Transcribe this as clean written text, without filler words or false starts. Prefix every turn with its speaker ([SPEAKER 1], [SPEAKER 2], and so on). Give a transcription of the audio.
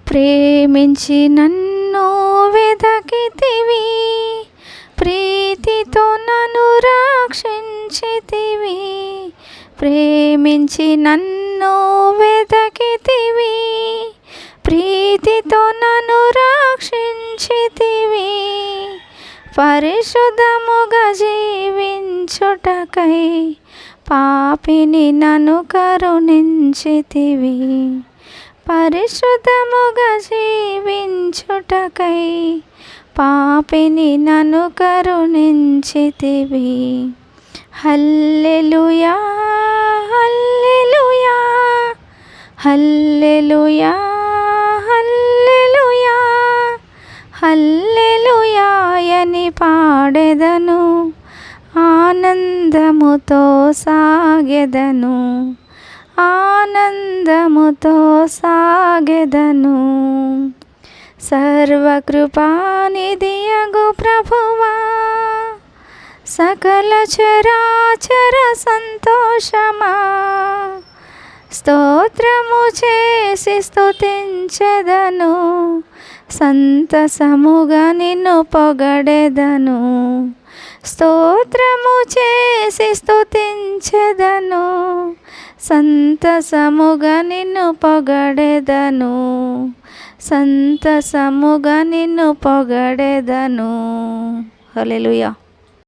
[SPEAKER 1] ప్రేమించి నన్ను వెదకితివి, ప్రీతితో నన్ను రక్షించితివి. ప్రేమించి నన్ను వెదకితివి, ప్రీతితో నన్ను రక్షించితివి. పరిశుద్ధముగా జీవించుటకై పాపిని నన్ను కరుణించితివి. పరిశుద్ధముగా జీవించుటకై పాపిని నన్ను కరుణించితివి. హల్లెలూయా హల్లెలూయా హల్లెలూయా హల్లెలూయా హల్లెలూయా అని పాడెదను, ఆనందముతో సాగెదను, ఆనందముతో సాగెదను. సర్వకృపానిధియగు ప్రభువా, సకల చరాచర సంతోషమా, స్తోత్రము చేసి స్తుతించెదను, సంతసముగా నిన్ను పొగడెదను. స్తోత్రము చేసి స్తుతించెదను, సంతసముగా నిన్ను పొగడెదను, సంతసముగా నిన్ను పొగడెదను. హల్లెలూయా.